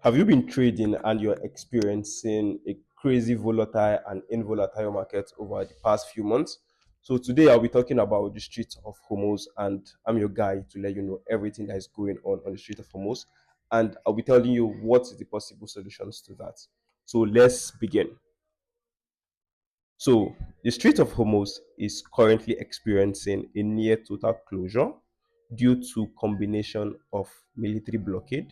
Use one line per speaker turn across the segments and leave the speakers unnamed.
Have you been trading and you're experiencing a crazy volatile and involatile market over the past few months? So today I'll be talking about the Street of Hormuz, and I'm your guy to let you know everything that is going on the Street of Hormuz, and I'll be telling you what is the possible solutions to that. So let's begin. So the Strait of Hormuz is currently experiencing a near total closure due to combination of military blockade,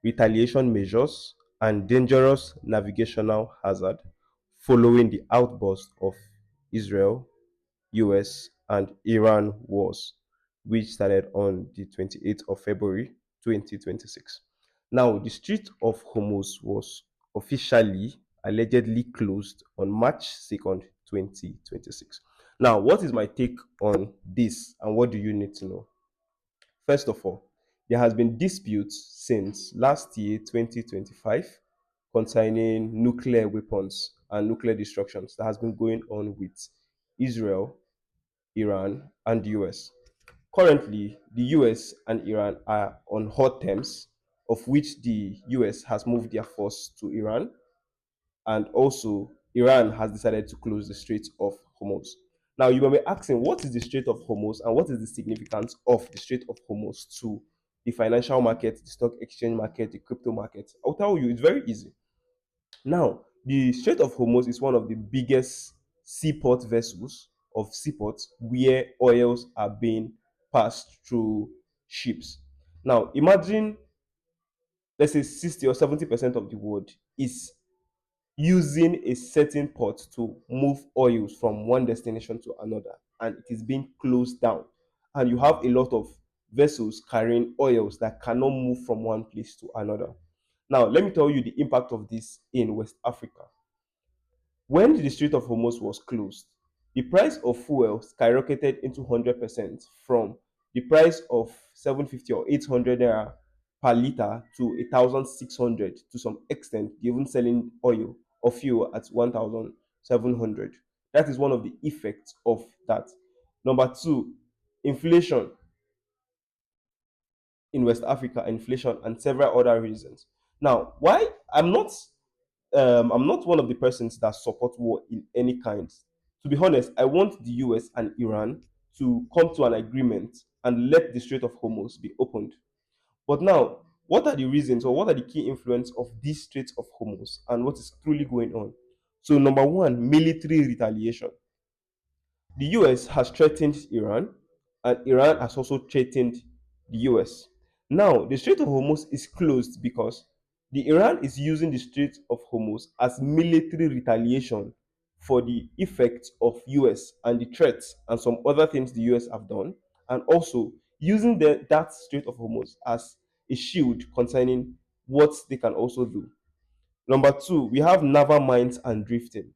retaliation measures, and dangerous navigational hazard following the outburst of Israel, US, and Iran wars, which started on the 28th of February 2026. Now, the Strait of Hormuz was officially allegedly closed on March 2nd, 2026. Now, what is my take on this and what do you need to know? First of all, there has been disputes since last year, 2025, concerning nuclear weapons and nuclear destructions that has been going on with Israel, Iran, and the US. Currently, the US and Iran are on hot terms, of which the US has moved their force to Iran, and also Iran has decided to close the Strait of Hormuz. Now, you may be asking, what is the Strait of Hormuz and what is the significance of the Strait of Hormuz to the financial market, the stock exchange market, the crypto market? I'll tell you, it's very easy. Now, the Strait of Hormuz is one of the biggest seaport vessels of seaports where oils are being passed through ships. Now, imagine, let's say 60 or 70% of the world is using a certain port to move oils from one destination to another, and it is being closed down. And you have a lot of vessels carrying oils that cannot move from one place to another. Now, let me tell you the impact of this in West Africa. When the Strait of Hormuz was closed, the price of fuel skyrocketed into 100% from the price of 750 or 800 naira per liter to 1,600, to some extent, even selling oil or fuel at 1,700. That is one of the effects of that. Number two, inflation in West Africa, inflation, and several other reasons. Now, why I'm not one of the persons that support war in any kind. To be honest, I want the US and Iran to come to an agreement and let the Strait of Hormuz be opened. But now, what are the reasons or what are the key influence of this Strait of Hormuz and what is truly going on? So, number one, military retaliation. The US has threatened Iran, and Iran has also threatened the US. Now, the Strait of Hormuz is closed because the Iran is using the Strait of Hormuz as military retaliation for the effects of US and the threats and some other things the US have done, and also using that Strait of Hormuz as a shield concerning what they can also do. Number two, we have naval mines and drifting.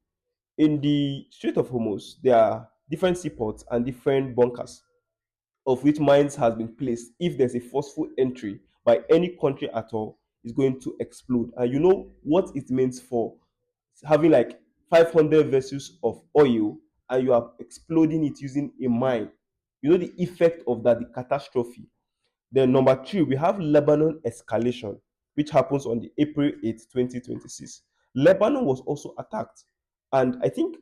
In the Strait of Hormuz, there are different seaports and different bunkers, of which mines has been placed. If there's a forceful entry by any country at all, it's going to explode. And you know what it means for having like 500 vessels of oil and you are exploding it using a mine. You know the effect of that, the catastrophe. Then number three, we have Lebanon escalation, which happens on the April 8th, 2026. Lebanon was also attacked, and I think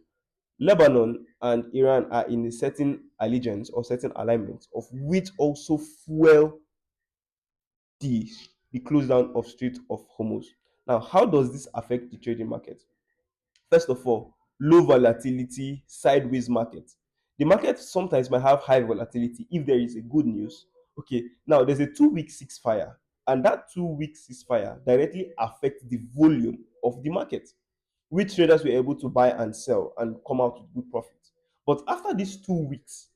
Lebanon and Iran are in a certain allegiance or certain alignment, of which also fuel the the close down of Strait of Hormuz. Now, how does this affect the trading market? First of all, low volatility, sideways market. The market sometimes might have high volatility if there is a good news. Okay, now there's a 2 week ceasefire, and that 2 week ceasefire directly affects the volume of the market, which traders were able to buy and sell and come out with good profits. But after these 2 weeks,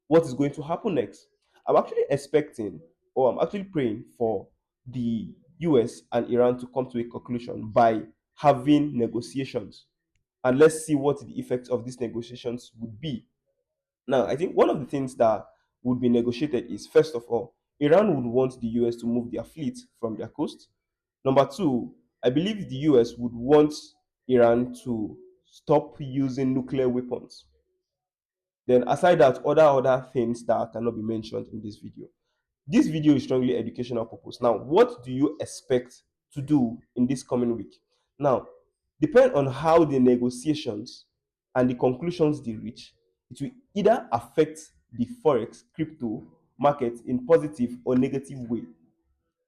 what is going to happen next? I'm actually expecting, or I'm actually praying for the US and Iran to come to a conclusion by having negotiations. And let's see what the effects of these negotiations would be. Now, I think one of the things that would be negotiated is, first of all, Iran would want the US to move their fleet from their coast. Number two, I believe the US would want Iran to stop using nuclear weapons. Then, aside that, other things that cannot be mentioned in this video. This video is strongly educational purpose. Now, what do you expect to do in this coming week. Now, depend on how the negotiations and the conclusions they reach, it will either affect the forex crypto market in positive or negative way.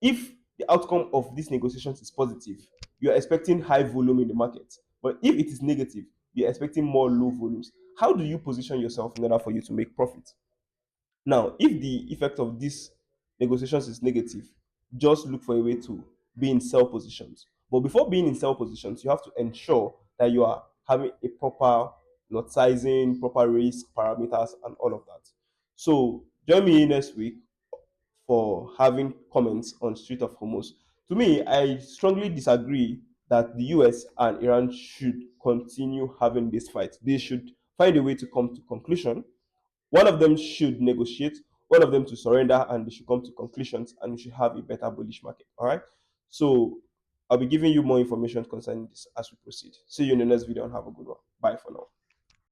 If the outcome of these negotiations is positive, you are expecting high volume in the market. But if it is negative, you're expecting more low volumes. How do you position yourself in order for you to make profit? Now, if the effect of these negotiations is negative, just look for a way to be in sell positions. But before being in sell positions, you have to ensure that you are having a proper lot sizing, proper risk parameters, and all of that. So join me next week for having comments on Street of Hormuz. To me, I strongly disagree that the US and Iran should continue having this fight. They should find a way to come to conclusion. One of them should negotiate, one of them to surrender, and they should come to conclusions, and we should have a better bullish market. All right. So I'll be giving you more information concerning this as we proceed. See you in the next video and have a good one. Bye for now.